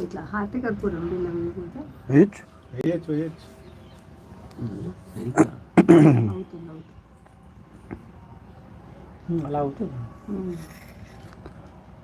ఇట్లా హార్ట్ కర్పూరం బిల్లం వేయచ్చు. అలా అవుతుంది.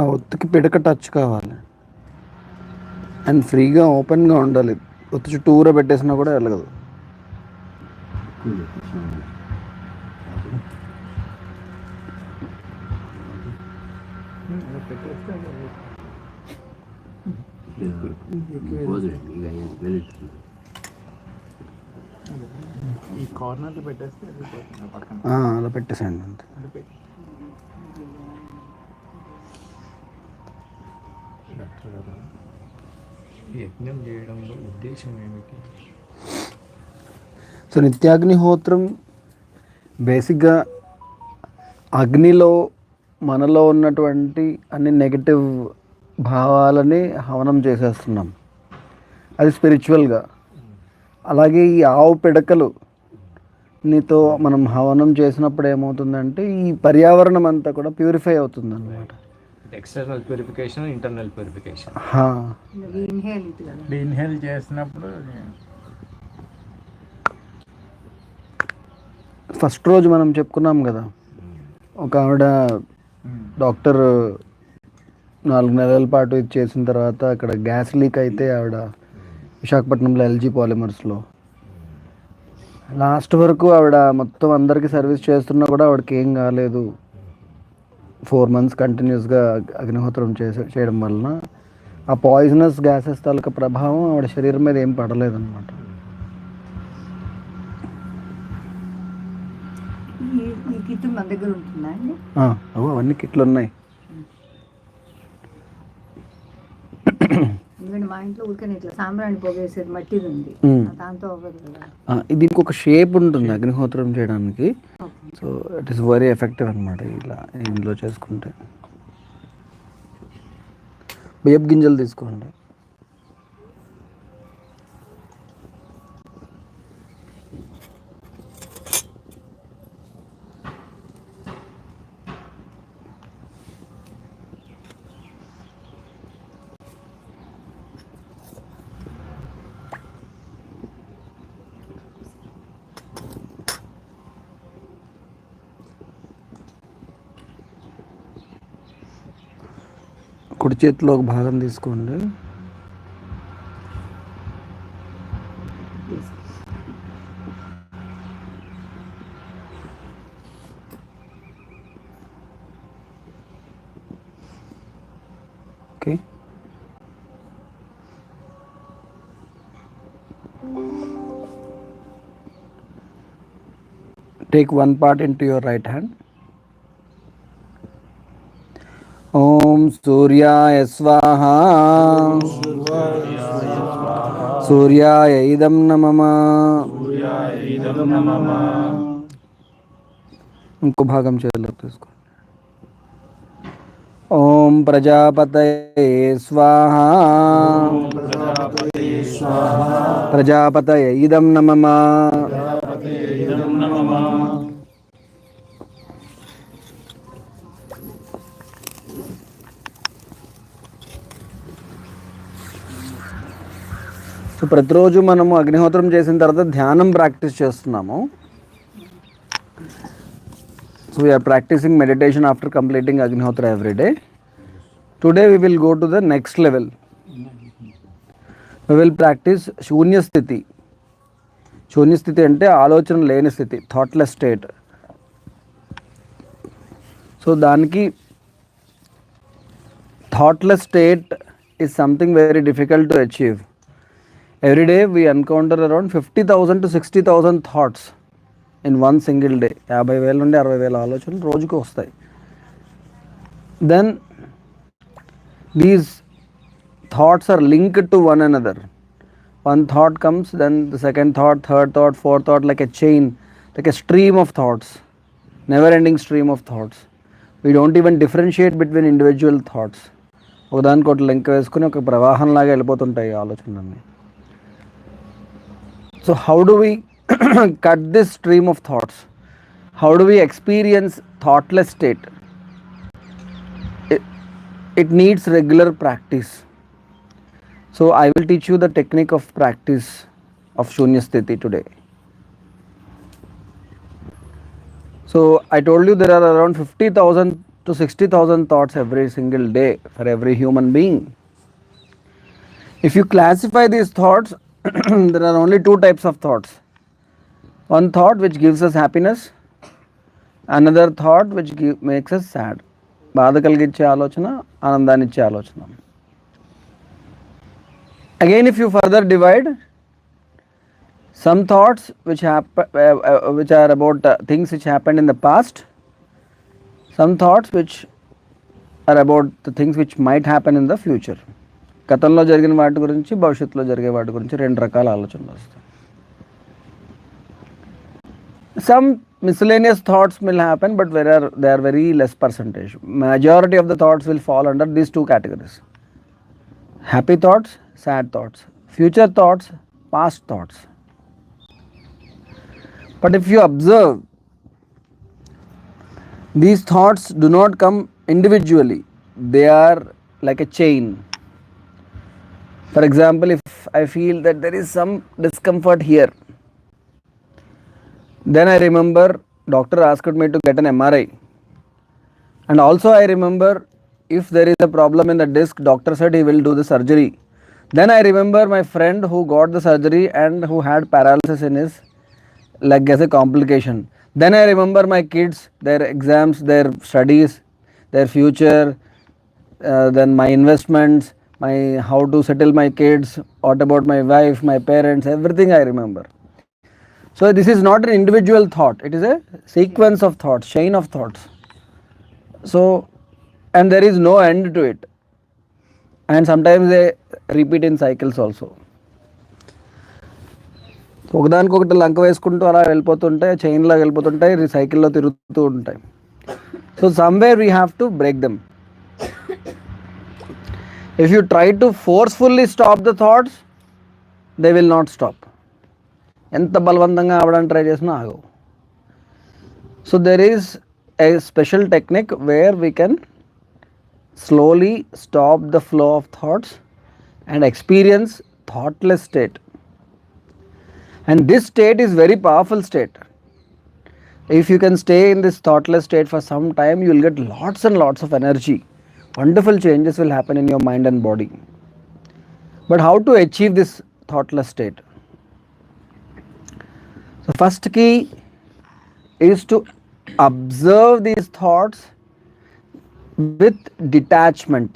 ఆ ఒత్తికి పిడక టచ్ కావాలి అండ్ ఫ్రీగా ఓపెన్గా ఉండాలి. ఒత్తి చుట్టూరా పెట్టేసినా కూడా వెళ్ళగదు. ఈ కార్నర్లో పెట్టేస్తే అలా పెట్టేసేయండి అంతే. యజ్ఞం చేయడంలో ఉద్దేశం ఏమిటి? సో నిత్యాగ్నిహోత్రం బేసిక్గా అగ్నిలో మనలో ఉన్నటువంటి అన్ని నెగటివ్ భావాలని హవనం చేసేస్తున్నాం, అది స్పిరిచువల్గా. అలాగే ఈ ఆవు పిడకలు నీతో మనం హవనం చేసినప్పుడు ఏమవుతుందంటే ఈ పర్యావరణం అంతా కూడా ప్యూరిఫై అవుతుంది అన్నమాట. External purification, internal purification. Inhale చేసినప్పుడు ఫస్ట్ రోజు మనం చెప్పుకున్నాం కదా, ఒక ఆవిడ డాక్టర్ 4 నెలల పాటు ఇది చేసిన తర్వాత అక్కడ గ్యాస్ లీక్ అయితే ఆవిడ విశాఖపట్నంలో ఎల్జీ పాలిమర్స్లో లాస్ట్ వరకు ఆవిడ మొత్తం అందరికీ సర్వీస్ చేస్తున్నా కూడా ఆవిడకి ఏం కాలేదు. 4 months కంటిన్యూస్గా అగ్నిహోత్రం చేయడం వలన ఆ పాయిజనస్ గ్యాసెస్ తాలూకా ప్రభావం ఆవిడ శరీరం మీద ఏం పడలేదన్నమాట. అవన్నీ కిట్లు ఉన్నాయి. మా ఇంట్లో ఇట్లా సాంబ్రాణి పొగేసేది మట్టిది ఉంది, దాంతో దీనికి ఒక షేప్ ఉంటుంది అగ్నిహోత్రం చేయడానికి. So it is very effective అనమాట. ఇలా ఇంట్లో చేసుకుంటే బియ్యపు గింజలు తీసుకోండి. కుడి చేతిలో ఒక భాగం తీసుకోండి. Okay, take one part into your right hand. ఓం సూర్యాయ స్వాహ. సూర్యాయ ఇదం నమః. ఇంకో భాగం చేతిలో తీసుకోండి. ఓం ప్రజాపతయే స్వాహ. ప్రజాపతయే ఇదం నమః. సో ప్రతిరోజు మనము అగ్నిహోత్రం చేసిన తర్వాత ధ్యానం ప్రాక్టీస్ చేస్తున్నాము. So we are practising meditation after completing Agnihotra every day. Today we will go to the next level. We will practise శూన్యస్థితి. శూన్యస్థితి అంటే ఆలోచన లేని స్థితి, థాట్లెస్ స్టేట్. సో దానికి thoughtless state is something very difficult to achieve. Every day we encounter around 50,000 to 60,000 thoughts in one single day. 50,000 నుండి 60,000 ఆలోచనలు రోజుకు వస్తాయి. Then these thoughts are linked to one another. One thought comes, then the second thought, third thought, fourth thought, like a chain, like a stream of thoughts, never ending stream of thoughts. We don't even differentiate between individual thoughts. ఒకదానికి ఒకటి link వేసుకుని ఒక ప్రవాహంలాగా వెళ్ళిపోతుంటాయి ఆలోచనలన్నీ. So how do we cut this stream of thoughts? How do we experience thoughtless state? It needs regular practice. So I will teach you the technique of practice of Shunya Sthiti today. So I told you there are around 50,000 to 60,000 thoughts every single day for every human being. If you classify these thoughts, there are only two types of thoughts. One thought which gives us happiness, another thought which makes us sad. బాధ కలిగించే ఆలోచన, ఆనందాన్ని ఇచ్చే ఆలోచన. Again, if you further divide, some thoughts which are about things which happened in the past, some thoughts which are about the things which might happen in the future. గతంలో జరిగిన వాటి గురించి, భవిష్యత్తులో జరిగే వాటి గురించి రెండు రకాల ఆలోచనలు వస్తాయి. Some miscellaneous thoughts will happen, but they are very less percentage. Majority of the thoughts will fall under these two categories: happy thoughts, sad thoughts, future thoughts, past thoughts. But if you observe, these thoughts do not come individually. They are like a chain. For example, if I feel that there is some discomfort here, then I remember doctor asked me to get an MRI. And also I remember if there is a problem in the disc, doctor said he will do the surgery. Then I remember my friend who got the surgery and who had paralysis in his leg as a complication. Then I remember my kids, their exams, their studies, their future, then my investments, my how to settle my kids, what about my wife, my parents, everything I remember. So this is not an individual thought, it is a sequence of thoughts, chain of thoughts. So, and there is no end to it. And sometimes they repeat in cycles also. ఒకదానికొకటి లంక వేసుకుంటూ అలా వెళ్ళిపోతుంటాయి, చైన్లో వెళ్ళిపోతుంటాయి, సైకిల్లో తిరుగుతూ ఉంటాయి. So somewhere we have to break them. If you try to forcefully stop the thoughts, they will not stop. ఎంత బలవంతంగా ఆవడానికి try చేసినా ఆగవు. So there is a special technique where we can slowly stop the flow of thoughts and experience thoughtless state. And this state is very powerful state. If you can stay in this thoughtless state for some time, you will get lots and lots of energy. Wonderful changes will happen in your mind and body. But how to achieve this thoughtless state? So first key is to observe these thoughts with detachment.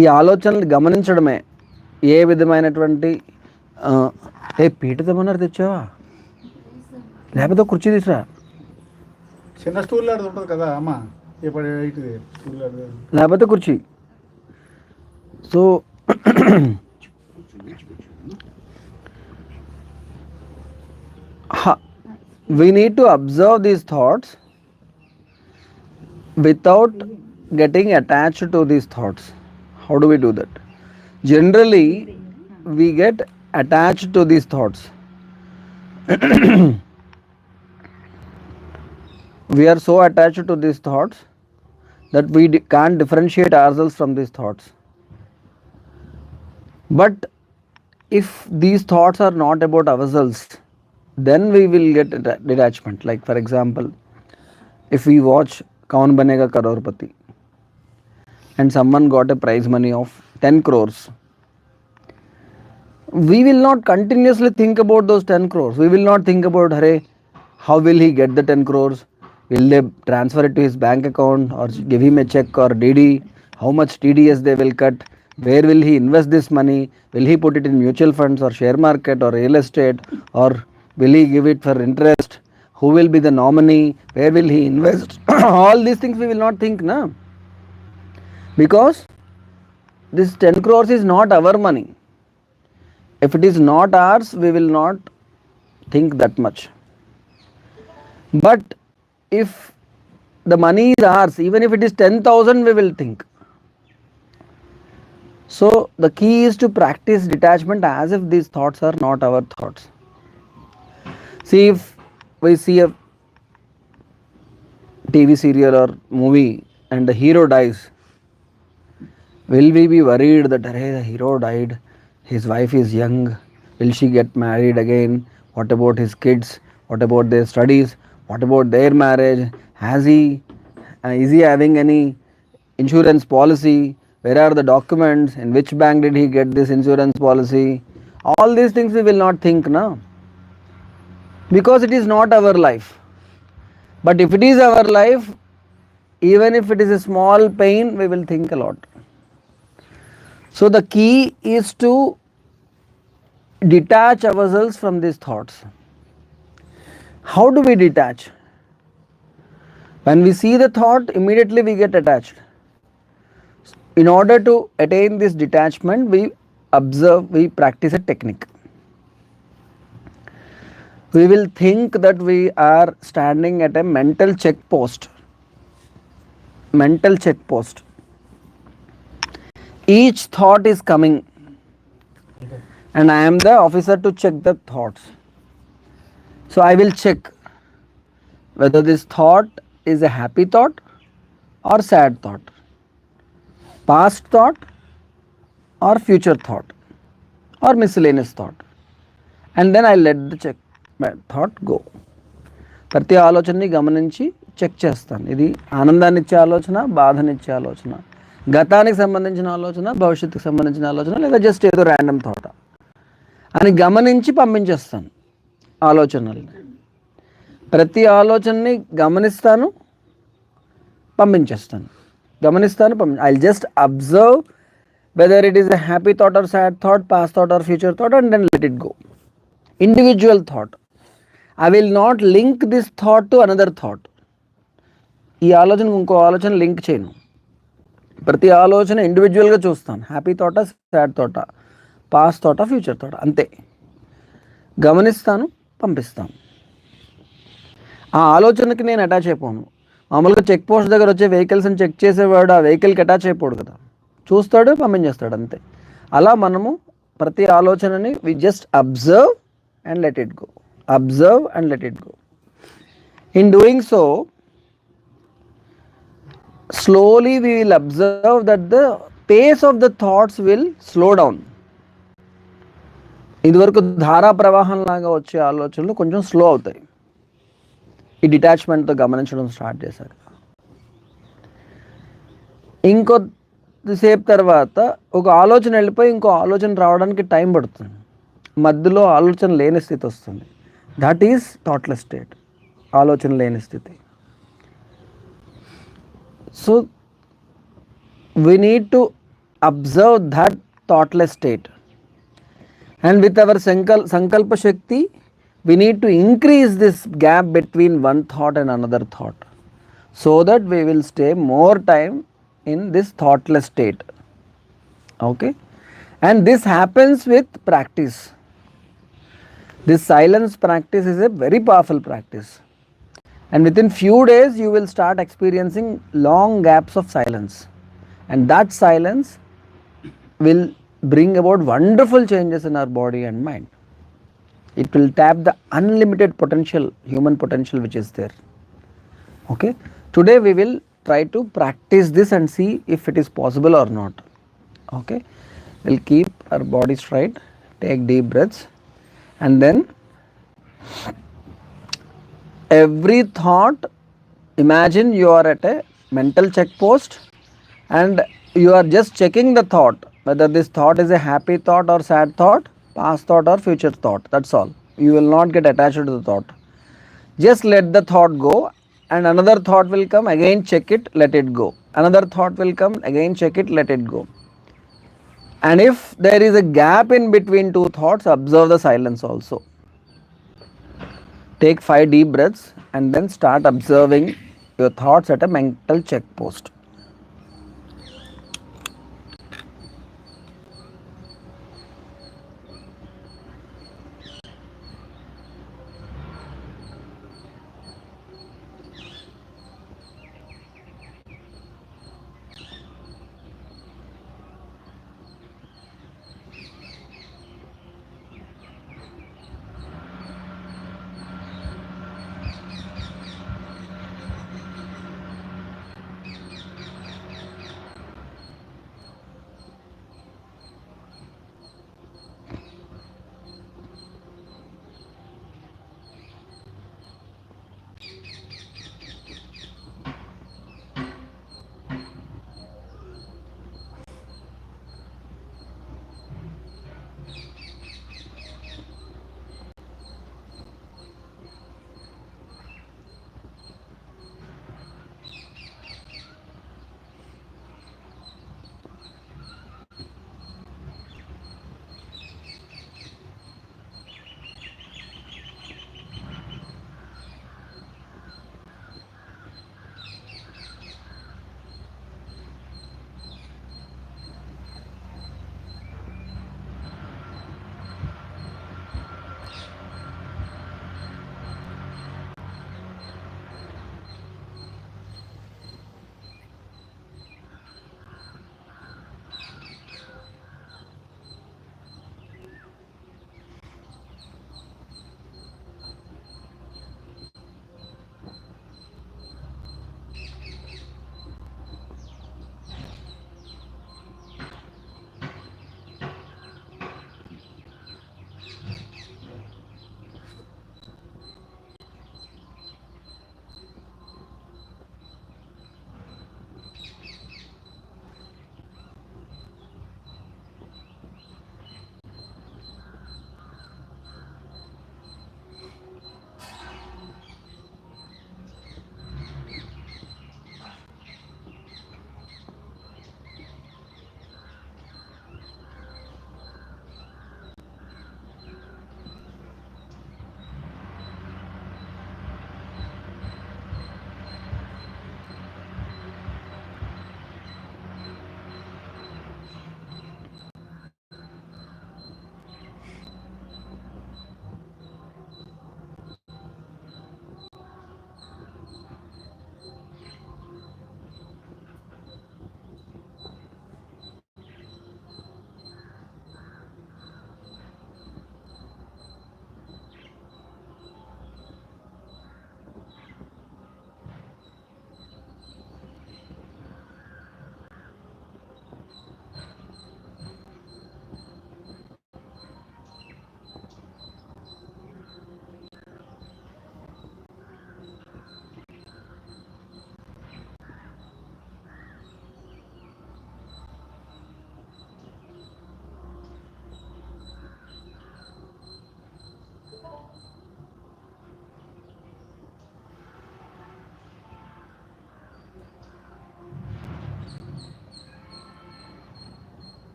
ఈ ఆలోచనలు గమనించడమే. ఏ విధమైనటువంటి పీట తెమ్మన్నారు, తెచ్చావా? లేకపోతే కుర్చీ తీసురా. చిన్న stool ఉంటుంది కదా అమ్మ, లేకపోతే కుర్చీ. So we need to observe these thoughts without getting attached to these thoughts. How do we do that? Generally, we get attached to these thoughts. We are so attached to these thoughts that we can't differentiate ourselves from these thoughts. But if these thoughts are not about ourselves, then we will get detachment. Like for example, if we watch Kaun Banega Crorepati and someone got a prize money of 10 crores, we will not continuously think about those 10 crores. We will not think about, Hare, how will he get the 10 crores? Will they transfer it to his bank account or give him a check or DD? How much TDS they will cut? Where will he invest this money? Will he put it in mutual funds or share market or real estate, or will he give it for interest? Who will be the nominee? Where will he invest? All these things we will not think, na? Because this 10 crores is not our money. If it is not ours, we will not think that much. But if the money is ours, even if it is 10,000, we will think. So the key is to practice detachment as if these thoughts are not our thoughts. See, if we see a TV serial or movie and the hero dies, Will we be worried that "Arey, the hero died, his wife is young, will she get married again? What about his kids? What about their studies? What about their marriage? Is he having any insurance policy? Where are the documents? In which bank did he get this insurance policy?" All these things we will not think now, because it is not our life. But if it is our life, even if it is a small pain, we will think a lot. So the key is to detach ourselves from these thoughts. How do we detach? When we see the thought, immediately we get attached. In order to attain this detachment, we observe, we practice a technique. We will think that we are standing at a mental checkpost. Mental checkpost. Each thought is coming, and I am the officer to check the thoughts. So I will check whether this thought is a happy thought or sad thought, past thought or future thought, or miscellaneous thought, and then I let the thought go. ప్రతి ఆలోచనని గమనించి check చేస్తాను. ఇది ఆనందాన్ని ఇచ్చే ఆలోచన, బాధనిచ్చే ఆలోచన, గతానికి సంబంధించిన ఆలోచన, భవిష్యత్తుకు సంబంధించిన ఆలోచన, లేదా జస్ట్ ఏదో ర్యాండమ్ థాట్ అని గమనించి పంపించేస్తాను ఆలోచనల్ని. ప్రతి ఆలోచనని గమనిస్తాను, పంపించేస్తాను. I just observe whether it is a happy thought or sad thought, past thought or future thought, and then let it go. Individual thought. I will not link this thought to another thought. ఈ ఆలోచనకు ఇంకో ఆలోచన link చేయను. ప్రతి ఆలోచన ఇండివిజువల్గా చూస్తాను. Happy థాటా, sad థాటా, past థాటా, future థాటా, అంతే. గమనిస్తాను, పంపిస్తాను. ఆ ఆలోచనకి నేను అటాచ్ అయిపోను. మామూలుగా చెక్ పోస్ట్ దగ్గర వచ్చే వెహికల్స్ని చెక్ చేసేవాడు ఆ వెహికల్కి అటాచ్ అయిపోడు కదా, చూస్తాడు, పంపించేస్తాడు, అంతే. అలా మనము ప్రతి ఆలోచనని we just observe and let it go. Observe and let it go. In doing so, slowly we will observe that the pace of the thoughts will slow down. ఇదివరకు ధారా ప్రవాహం లాగా వచ్చే ఆలోచనలు కొంచెం స్లో అవుతాయి ఈ డిటాచ్మెంట్తో గమనించడం స్టార్ట్ చేశాక. ఇంకొద్దిసేపు తర్వాత ఒక ఆలోచన వెళ్ళిపోయి ఇంకో ఆలోచన రావడానికి టైం పడుతుంది. మధ్యలో ఆలోచన లేని స్థితి వస్తుంది. దట్ ఈస్ థాట్లెస్ స్టేట్, ఆలోచన లేని స్థితి. So we need to observe that thoughtless state, and with our sankalpa shakti we need to increase this gap between one thought and another thought, so that we will stay more time in this thoughtless state. Okay, and this happens with practice. This silence practice is a very powerful practice, and within few days you will start experiencing long gaps of silence, and that silence will bring about wonderful changes in our body and mind. It will tap the unlimited potential, human potential which is there. Okay, today we will try to practice this and see if it is possible or not. Okay, we'll keep our body straight, take deep breaths, and then every thought, imagine you are at a mental checkpost and you are just checking the thought, whether this thought is a happy thought or sad thought, past thought or future thought. That's all. You will not get attached to the thought. Just let the thought go, and another thought will come, again check it, let it go. Another thought will come, again check it, let it go. And if there is a gap in between two thoughts, observe the silence also. Take 5 deep breaths and then start observing your thoughts at a mental checkpost.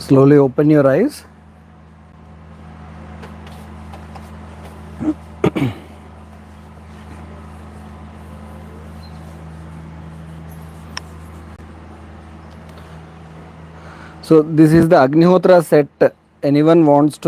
Slowly open your eyes. So this is the Agnihotra set. Anyone wants to